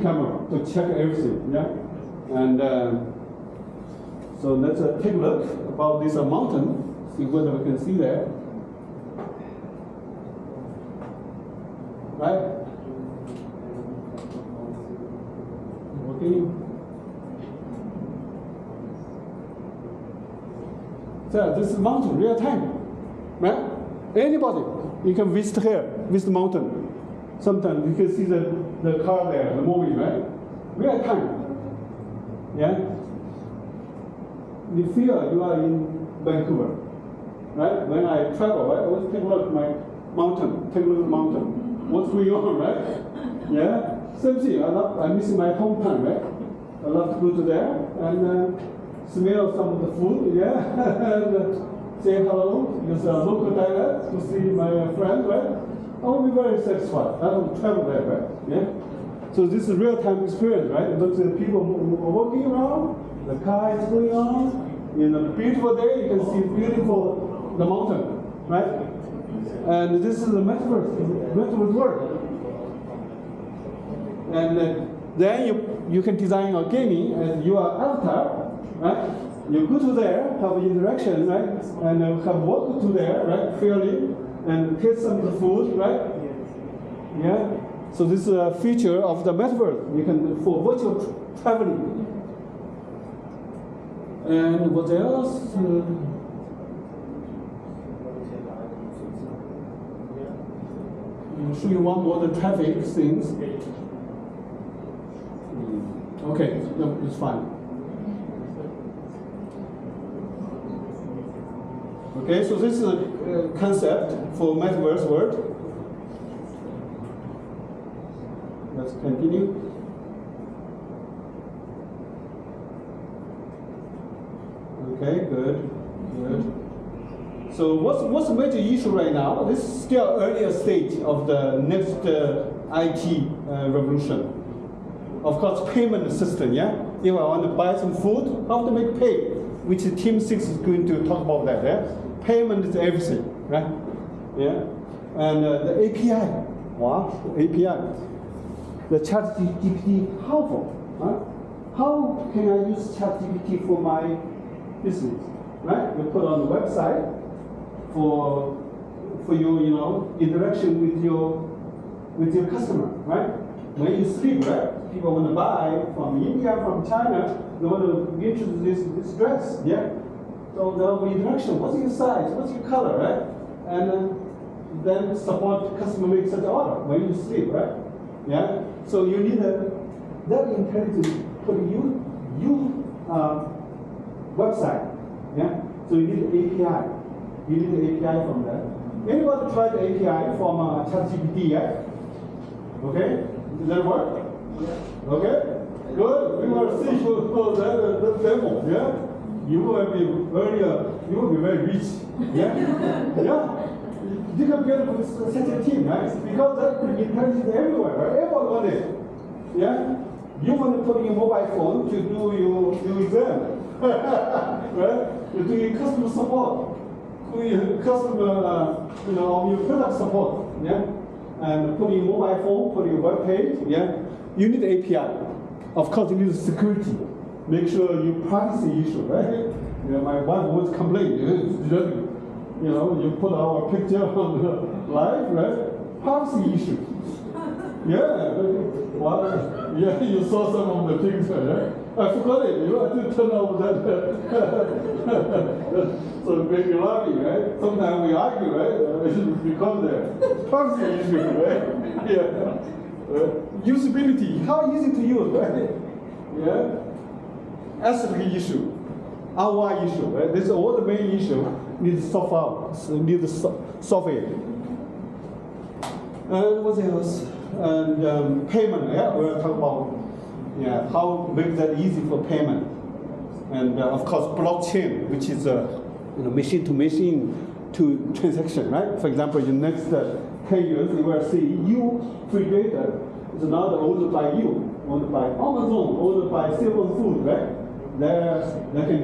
security camera to check everything. Yeah, and so let's take a look about this mountain. See whether we can see there. Right? Working. So this is mountain, real time. Right? Anybody, you can visit here, visit the mountain. Sometimes you can see the car there, the movie, right? Real time. Yeah? You feel you are in Vancouver. Right? When I travel, right? I always take a look at my mountain, take a look at the mountain. What's going on, right? Yeah? Same thing, I'm missing my hometown, right? I love to go to there and smell some of the food, yeah? And say hello, use a local dialect to see my friends, right? I will be very satisfied. I will travel there, right? Yeah? So this is real-time experience, right? Look at the people walking around, the car is going on. In a beautiful day, you can see beautiful the mountain, right? And this is the Metaverse world. And then you can design a gaming as your avatar, right? You go to there, have interaction, right? And have walk to there, right? Fairly, and taste some of the food, right? Yeah. So this is a feature of the Metaverse. You can for virtual traveling. And what else? I'll show you one more the traffic things. Okay, no, it's fine. Okay, so this is a concept for Metaverse world. Let's continue. Okay, good. So what's the major issue right now? This is still earlier stage of the next IT revolution. Of course, payment system, yeah? If I want to buy some food, how to make pay? Which Team 6 is going to talk about that, yeah? Payment is everything, right? Yeah? And the API, wow, API. The ChatGPT, how can I use ChatGPT for my business, right? You put on the website for your interaction with your customer, right? When you sleep, right? People want to buy from India, from China, they want to introduce this dress, yeah? So there will be interaction. What's your size? What's your color, right? And then support customer make such order when you sleep, right? Yeah. So you need that intelligence for you website, yeah. So you need API. You need the API from that. Anybody try the API from ChatGPT yet? Okay. Does that work? Yeah. Okay. Good. We will see the demo. Yeah. You will be very rich. Yeah. Yeah. You can get with such a team, right? Because that intelligence everywhere, right? Everyone wants it. Yeah. You want to put your mobile phone to do your exam, right? You're doing customer support, doing customer, your product support, yeah. And put your mobile phone, put your web page, yeah. You need API. Of course, you need security. Make sure you privacy issue, right? Yeah, my wife always complain. You put our picture on the live, right? Privacy issue. Yeah. Well, yeah, you saw some of the things, right? I forgot it. I didn't turn off that. So it makes me laughing, right? Sometimes we argue, right? Because the privacy issue, right? Yeah. Usability, how easy to use, right? Yeah. Aesthetic issue, ROI issue, right? This is all the main issue. Need to solve out. So need to solve it. And what else? And payment. Yeah, we'll talk about how make that easy for payment. And of course, blockchain, which is machine to machine to transaction, right? For example, in the next 10 years, you will see free data is not owned by you, owned by Amazon, owned by Silver Food, right? They can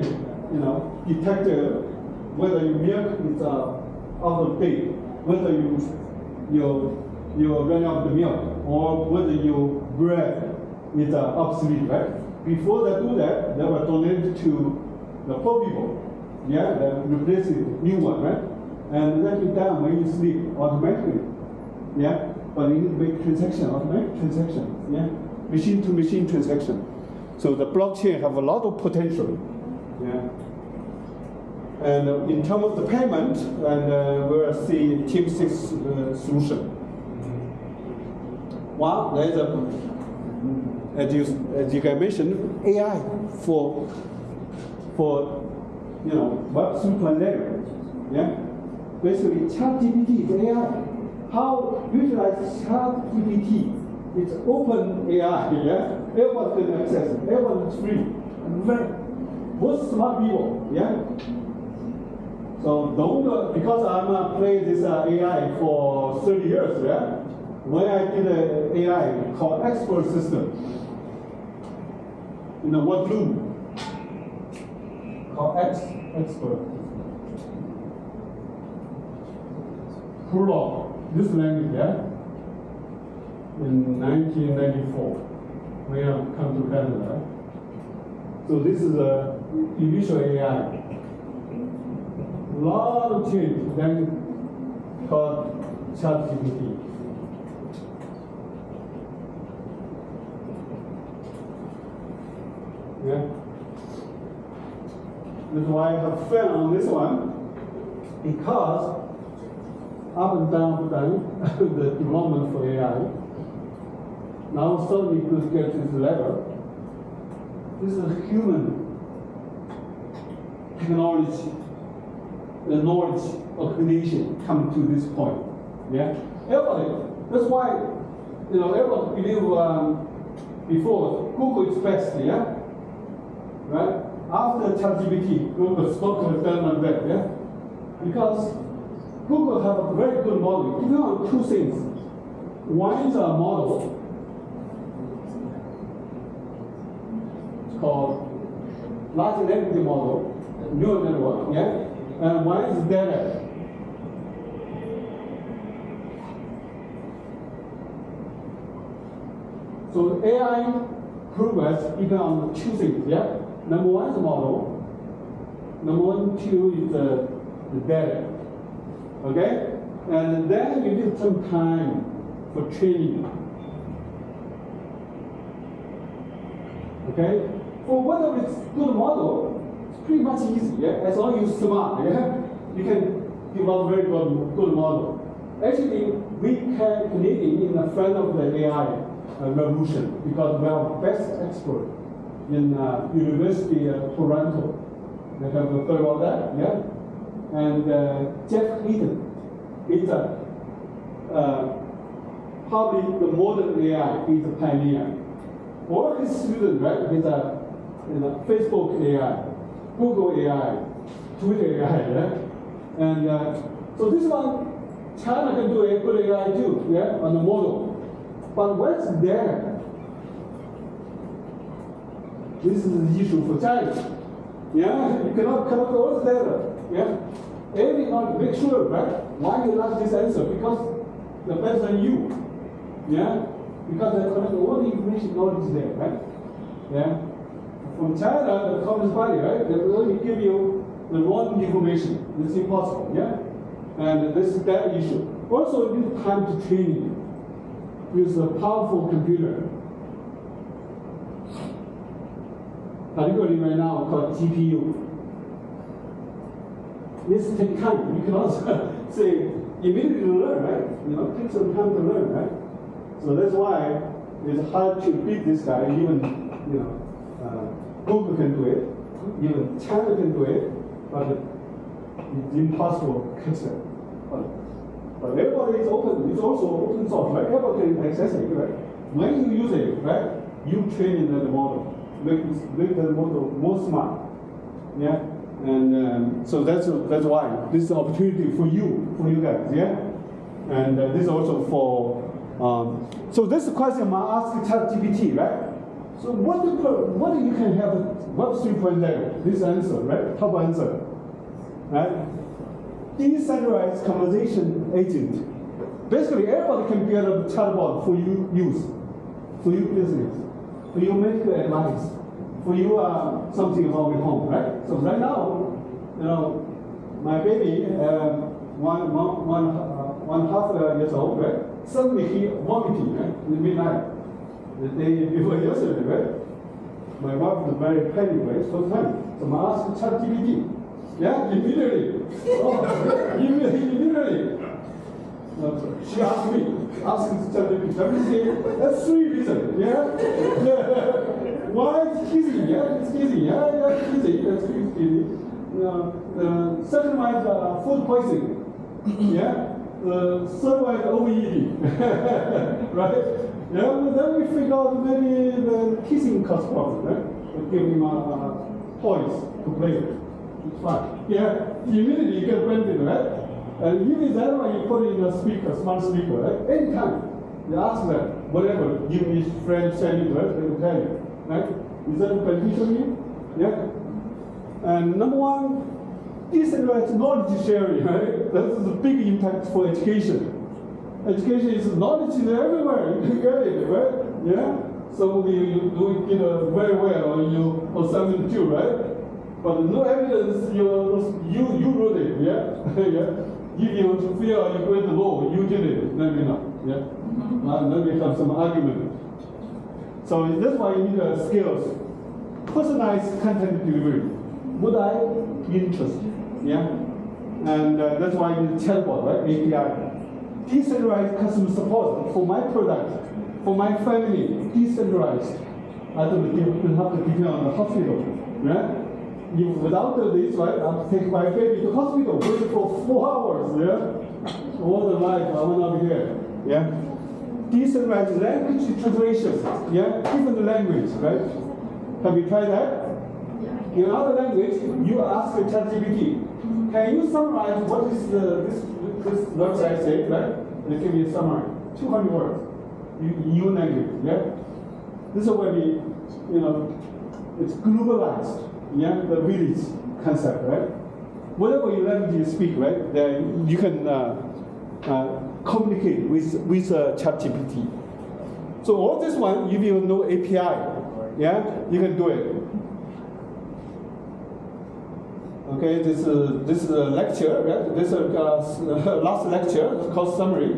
detect whether your milk is out of date, whether you run out of the milk, or whether your bread is obsolete, right? Before they do that, they were donated to the poor people. Yeah, they replace it with new one, right? And that is done when you sleep automatically. Yeah, but you need to make transaction, automatic transaction. Yeah, machine to machine transaction. So the blockchain have a lot of potential. Yeah. And in terms of the payment, and we'll see Team 6 solution. One, there is a, as you can mention, AI for Web 3.0. Yeah, basically ChatGPT is AI. How utilize ChatGPT? It's open AI. Yeah, everyone can access it. Everyone is free. Most smart people. Yeah. So don't, because I'm playing this AI for 30 years, yeah? When I did an AI called expert system, in the one room, called expert. Prolog, this language, yeah? In 1994, when I come to Canada. So this is a initial AI. Lot of change, then called ChatGPT. Yeah. That's why I have fun on this one, because up and down the development for AI. Now suddenly could get to this level. This is a human technology. The knowledge organization come to this point. Yeah, everybody. That's why everyone believe before Google is best. Yeah, right. After ChatGPT, Google stock has done on that. Yeah, because Google have a very good model. You know, two things. One is a model. It's called large language model, neural network. Yeah. And one is data. So AI progress depends on two things, yeah? Number one is the model. Number two is the data. Okay? And then you need some time for training. Okay? For whether it's good model, pretty much easy, yeah? As long as you're smart, yeah? You can develop very good model. Actually, we Canadian in the front of the AI revolution because we have best expert in University of Toronto. They have heard about that, yeah? And Jeff Hayden is probably the modern AI. He's a pioneer. All his students, right? He's a Facebook AI. Google AI, Twitter AI, yeah? And so this one, China can do a good AI too, yeah, on the model. But what's there? This is the issue for China. Yeah, you cannot collect all the data, yeah? Everyone, make sure, right? Why you like this answer? Because they're better than you, yeah? Because they collect all the information knowledge there, right? Yeah? From China, the Communist Party, right? They will only give you the wrong information. It's impossible, yeah? And this is that issue. Also, you need time to train it with a powerful computer. Particularly right now called GPU. This takes time. You cannot say immediately to learn, right? Take some time to learn, right? So that's why it's hard to beat this guy, even Google can do it, even China can do it, but it's impossible to catch them. But everybody is open. It's also open source, right? Everybody can access it, right? When you use it, right, you train the model, make the model more smart, yeah. And so that's why this is an opportunity for you guys, yeah. And this is also for. So this question I ask ChatGPT, right? So what you can have Web 3.0? This answer, right? Top answer, right? Decentralized conversation agent. Basically, everybody can build a chatbot for you use, for your business. for you medical advice, for you something about your home, right? So right now, you know, my baby, 1.5 years old, right? Suddenly he vomiting, right? In the midnight, the day before yesterday, right? My wife was very panic, right? First time. So I asked ChatGPT. Yeah, immediately. Oh, immediately. She asked me, ChatGPT, that's 3 reasons. Yeah? Why it's easy? Yeah, it's easy. Yeah, it's easy. That's easy. Second one is food poisoning. Yeah. Third one is overeating. Right? Yeah, but then we figure out maybe the kissing cause problem, right? We give him toys to play with. It's fine. Yeah, immediately you get benefit, right? And even that one you put in a speaker, smart speaker, right? Anytime you ask them, whatever, give me friend, send it, right? They will tell you, right? Is that beneficial to you? Yeah. And number one, decentralized knowledge sharing, right? That is a big impact for education. Education is knowledge is everywhere. You can get it, right? Yeah. So you do it very well, or something too, right? But no evidence. You wrote it, yeah. Yeah. If you feel you read the law, you did it. Maybe not, yeah. Then we have some argument. So that's why you need skills, personalized content delivery. Would I be interested? Yeah. And that's why you need chatbot, right? API. Decentralized customer support for my product, for my family, decentralized. I don't have to depend on the hospital, right? Without this, right, I have to take my baby to hospital, wait for 4 hours, yeah? All the life, I will not be here, yeah? Decentralized language translation, yeah? Different language, right? Have you tried that? In other language, you ask ChatGPT, can you summarize what is this website say, right? They give you a summary, 200 words, in your language, yeah? This is where it's globalized, yeah, the village concept, right? Whatever your language you speak, right, then you can communicate with ChatGPT. So all this one, if you know API, yeah, you can do it. Okay, this is a lecture, right? This is last lecture, it's called summary.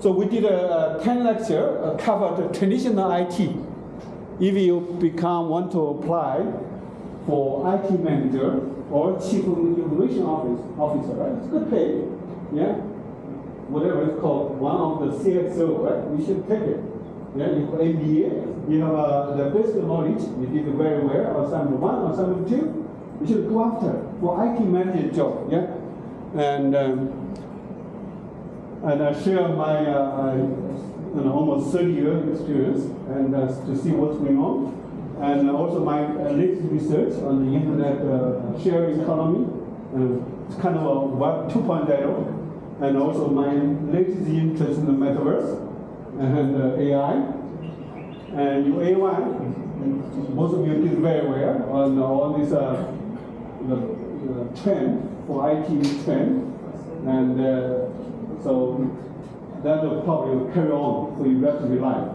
So we did a 10 lecture, covered traditional IT. If you want to apply for IT manager or chief information officer, right? It's good pay, yeah? Whatever it's called, one of the CXO, right? You should take it. Yeah, you have MBA, you have the basic knowledge, you did very well, or assignment 1 or assignment 2. You should go after for IT manager job, yeah? And I share my almost 30-year experience and to see what's going on. And also my latest research on the internet sharing economy, it's kind of a Web 2.0, and also my latest interest in the Metaverse and AI. And you A1, most of you did very well on all this the trend for IT trend, and so that will probably carry on for your rest of your life.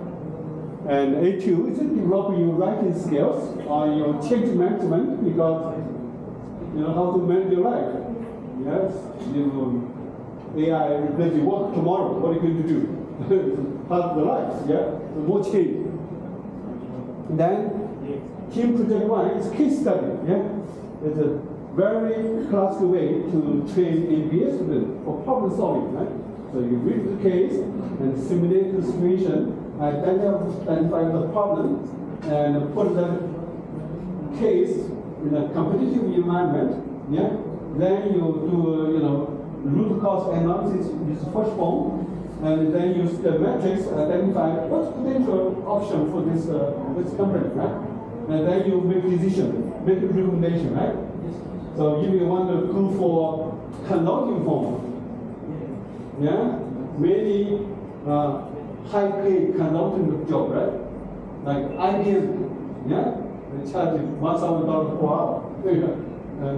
And A2 is developing your writing skills on your change management, because you know how to manage your life. Yes, AI replace your work tomorrow. What are you going to do? Part of the life, yeah. So more change. Then team project 1 is case study, yeah. It's a very classical way to train MBA students for problem solving, right? So you read the case and simulate the situation, identify the problem, and put the case in a competitive environment. Yeah. Then you do root cause analysis is first form, and then use the metrics identify what's potential option for this company, right? And then you make decision, make a recommendation, right? So if you want to go for consulting firm, yeah, many high-paid consulting job, right? Like IBM, yeah, they charge $1,000 per hour.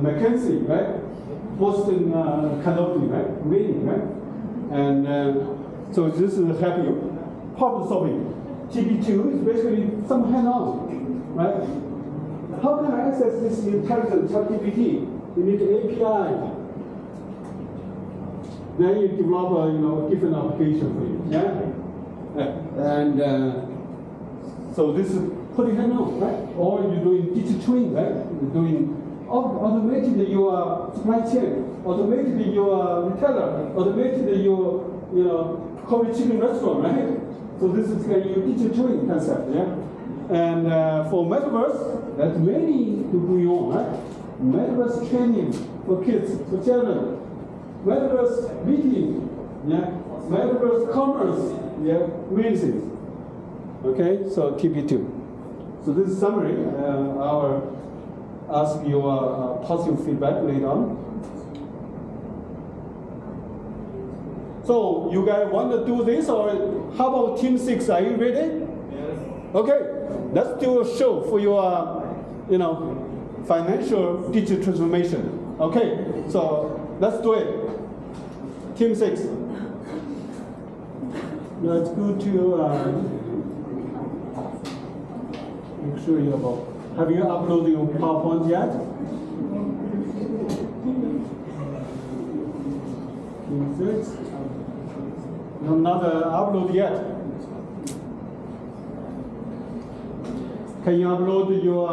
McKinsey, right? Boston consulting, right? Winning, right? And so this is happy problem solving. TP2 is basically some hand-on, right? How can I access this intelligent ChatGPT? You need the API. Then you develop a different application for you. Yeah. And so this is pretty hand-on, right? Or you're doing digital twin, right? You're doing automated your supply chain, automated your retailer, automated your Korean chicken restaurant, right? So this is your digital twin concept, yeah. And for Metaverse, there's many to go on, right? Metaverse training for kids, for children. Metaverse meeting, yeah. Metaverse commerce, yeah. Many things. Okay, so TP2. So this is summary. I'll ask your positive feedback later on. So you guys want to do this, or how about Team 6? Are you ready? Yes. Okay, let's do a show for your, financial digital transformation. Okay, so let's do it. Team 6. Let's go to. Make sure you have you uploaded your PowerPoint yet? Team 6. Not upload yet. Can you upload your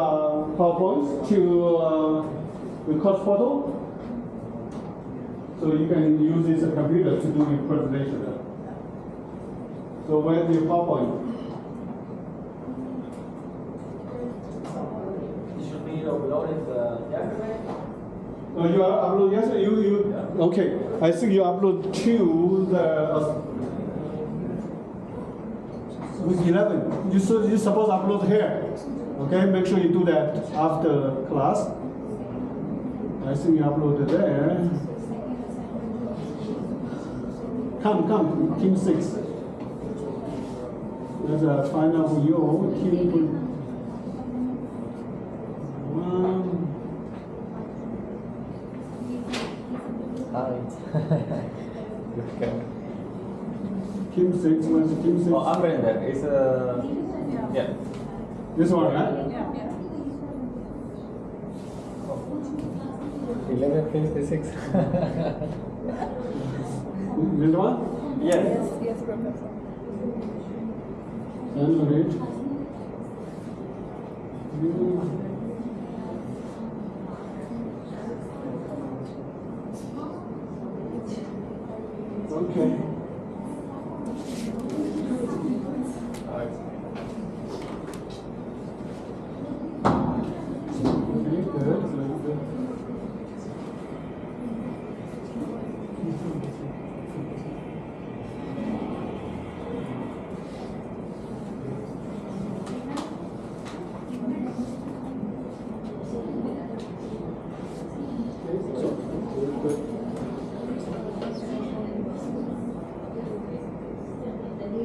PowerPoint to record photo? So you can use this computer to do your presentation. So where's your PowerPoint? Uploaded yesterday. Oh, you upload yesterday? Yeah. Okay. I think you upload to the with 11. You're supposed to upload here. Okay, make sure you do that after class. I think you uploaded there. Come, Team 6. Let's find out your team. Okay. Team 6, where's the Team 6? Oh, Amrinder, it's yeah. This one, right? Yeah. 11:56. This one? Yes. Yes, Professor. And read. Okay.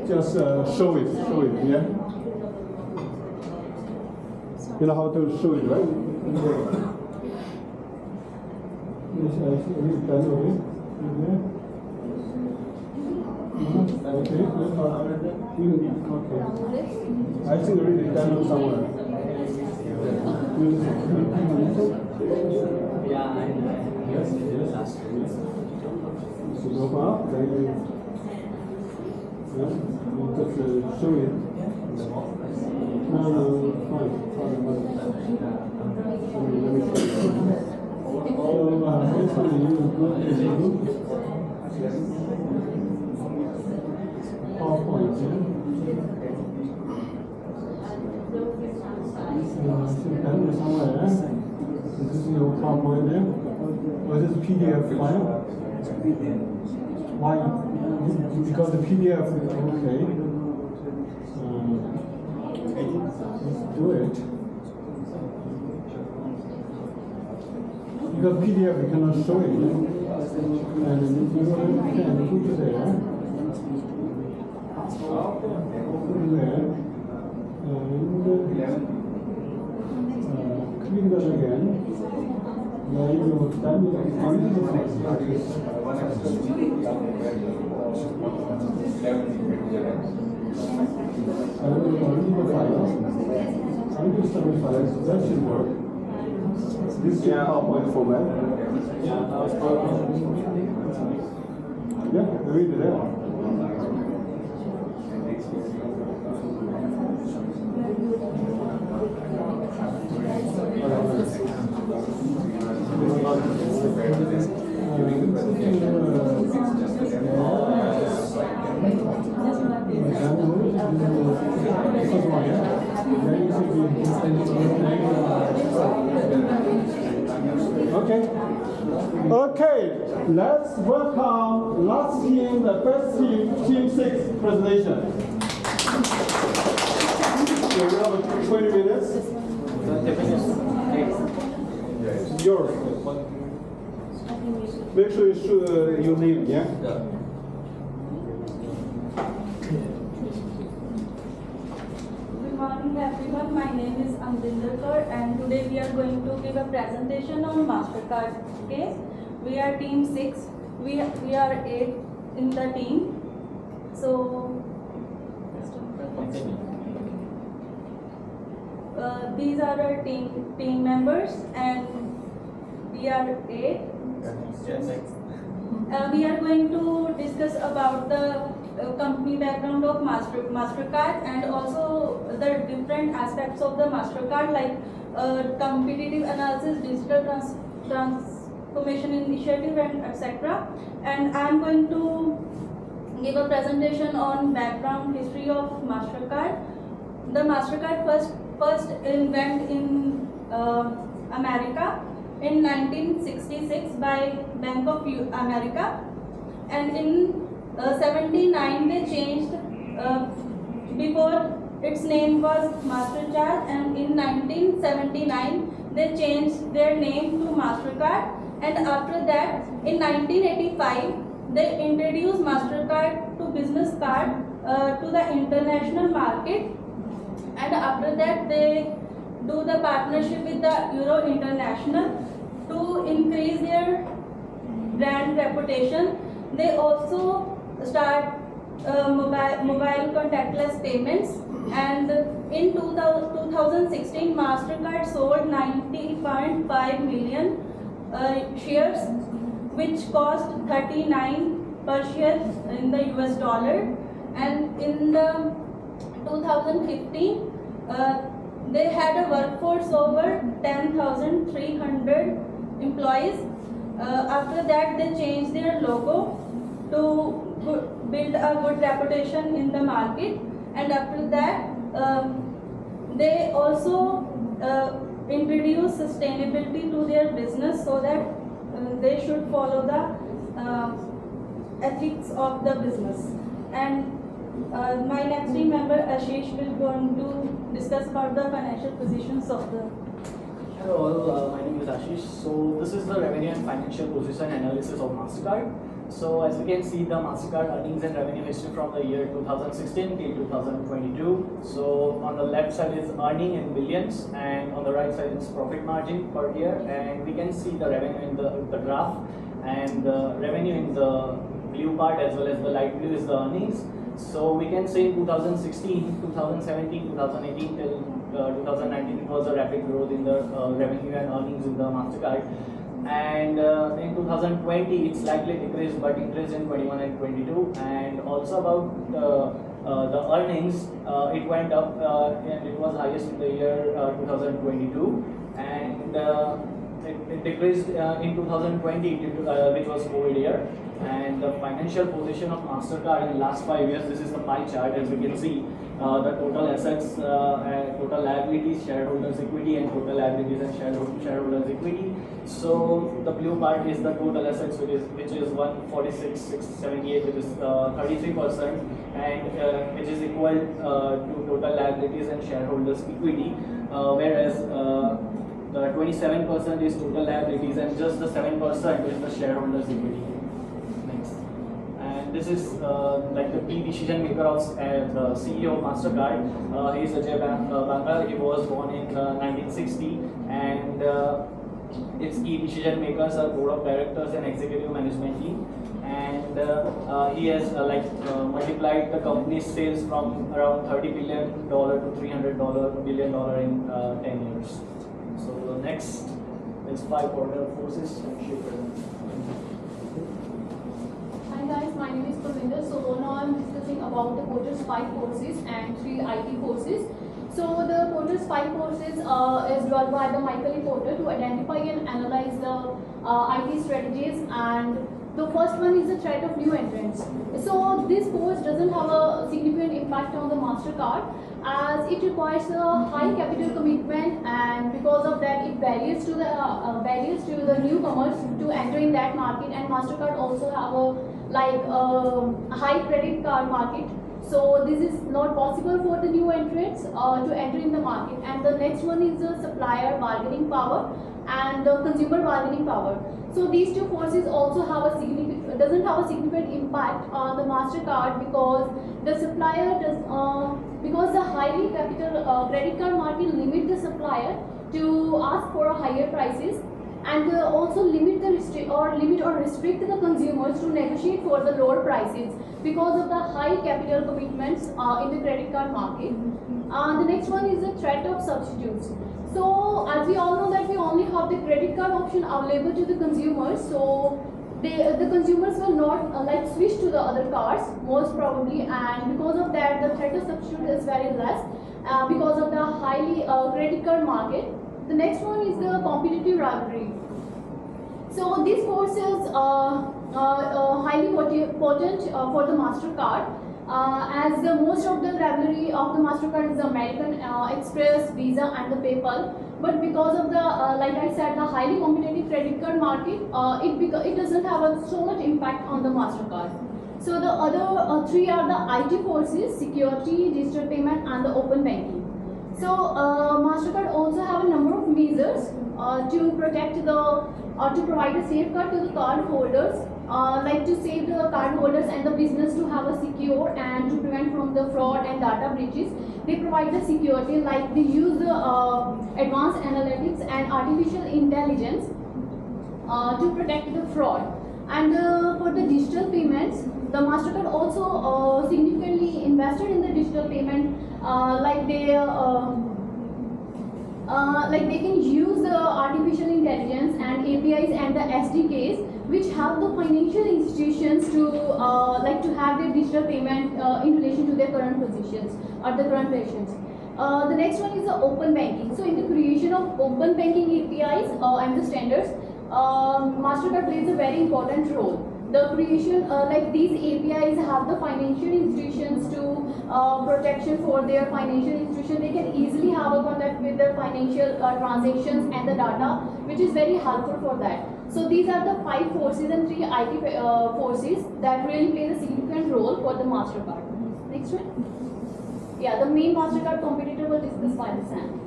Just show it, yeah? You know how to show it, right? Okay. I think already done somewhere. Yes. So go up, then you just show it. No, fine. Let me show you. So, basically, you go to PowerPoint, somewhere. This is your PowerPoint there. Or this PDF file. Why? Because the PDF, okay. Let's do it. Because PDF you cannot show it. And if you can put it there. There. And click that again. Now you will done That should work. This is PowerPoint format. Yeah, now it's PowerPoint. Yeah, read it there. Okay. Okay, let's welcome last team, the first team, Team 6 presentation. So we have 20 minutes. 20 minutes. It's yours. Make sure you show your name, yeah? Good morning everyone, my name is Amrinder Kaur and today we are going to give a presentation on MasterCard case. We are team 6, we are 8 in the team. So, these are our team members and we are 8. We are going to discuss about the company background of MasterCard and also the different aspects of the MasterCard like competitive analysis, digital transformation initiative and etc. And I am going to give a presentation on background history of MasterCard. The MasterCard first invented in America in 1966 by Bank of America, and in 79 they changed, before its name was MasterCard, and in 1979 they changed their name to MasterCard, and after that in 1985 they introduced MasterCard to business card to the international market, and after that they do the partnership with the Euro International to increase their brand reputation. They also start mobile contactless payments, and in 2016 MasterCard sold 90.5 million shares, which cost 39 per share in the US dollar, and in the 2015 they had a workforce over 10,300 employees. After that they changed their logo to build a good reputation in the market, and after that they also introduced sustainability to their business so that they should follow the ethics of the business. And my next team member Ashish will go on to discuss about the financial positions of the. Hello all, my name is Ashish. So this is the revenue and financial position analysis of MasterCard. So as we can see, the MasterCard earnings and revenue history from the year 2016 till 2022. So on the left side is earning in billions, and on the right side is profit margin per year, and we can see the revenue in the graph, and the revenue in the blue part as well as the light blue is the earnings. So we can say in 2016, 2017, 2018 till 2019 it was a rapid growth in the revenue and earnings in the MasterCard, and in 2020 it slightly decreased but increased in 21 and 22, and also about the earnings, it went up and it was highest in the year 2022, and it decreased in 2020 which was COVID year. And the financial position of MasterCard in last 5 years, this is the pie chart. As you can see, the total assets, total liabilities, shareholders equity, and total liabilities and shareholders equity. So the blue part is the total assets, which is 146,678, which is 33%, and which is equal to total liabilities and shareholders equity, whereas the 27% is total liabilities and just the 7% is the shareholders equity. This is like the key decision maker of the CEO of MasterCard. He is Ajay Bangal. He was born in 1960, and its key decision makers are board of directors and executive management team. and he has multiplied the company's sales from around $30 billion to $300 billion in 10 years. So the next is 5 order forces. Hi guys, my name is Amrinder. So now I'm discussing about the Porter's 5 courses and 3 IT courses. So the Porter's 5 courses is developed by the Michael E. Porter to identify and analyze the IT strategies, and the first one is the threat of new entrants. So this course doesn't have a significant impact on the MasterCard as it requires a high capital commitment, and because of that it barriers to the newcomers to enter in that market, and MasterCard also have a high credit card market. So this is not possible for the new entrants to enter in the market. And the next one is the supplier bargaining power and the consumer bargaining power. So these two forces also have a doesn't have a significant impact on the MasterCard because the supplier does because the highly capital credit card market limit the supplier to ask for a higher prices, and also limit or restrict the consumers to negotiate for the lower prices because of the high capital commitments in the credit card market. The next one is the threat of substitutes. So as we all know that we only have the credit card option available to the consumers, so the consumers will not switch to the other cards most probably, and because of that the threat of substitute is very less because of the highly credit card market. The next one is the competitive rivalry. So these courses are highly potent for the MasterCard as the most of the rivalry of the MasterCard is the American Express, Visa and the PayPal. But because of the, like I said, the highly competitive credit card market, it doesn't have so much impact on the MasterCard. So the other 3 are the IT courses, security, digital payment and the open banking. So MasterCard also have a number of measures to protect to provide a safeguard to the card holders, like to save the card holders and the business to have a secure and to prevent from the fraud and data breaches. They provide the security, like they use the advanced analytics and artificial intelligence to protect the fraud. And for the digital payments, the MasterCard also significantly invested in the digital payment, like they can use the artificial intelligence and APIs and the SDKs which help the financial institutions to to have their digital payment in relation to their current positions or the current versions. The next one is the open banking. So in the creation of open banking APIs and the standards, MasterCard plays a very important role. The creation, these APIs have the financial institutions to protection for their financial institution. They can easily have a contact with their financial transactions and the data, which is very helpful for that. So these are the 5 forces and 3 IT forces that really play a significant role for the MasterCard. Next one. Yeah, the main MasterCard competitor will discuss by the Sam.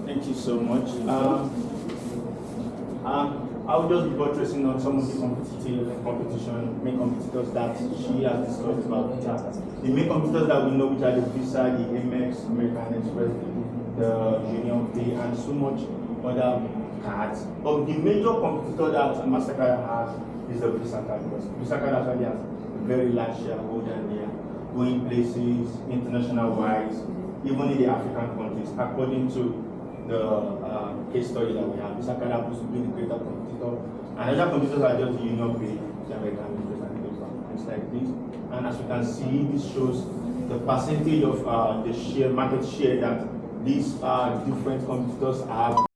Thank you so much. I'll just be buttressing on some of the main competitors that she has discussed about. The main competitors that we know, which are the Visa, the Amex, American Express, the Union Pay, and so much other cards. But the major competitor that MasterCard has is the Visa card, because Visa card actually has a very large shareholder there, going places, international wise, even in the African countries, according to the case study that we have. Visa card happens to be the greater competitor, and other competitors are just the Union Pay, the American Express, and things like this. And as you can see, this shows the percentage of the market share that these different competitors have.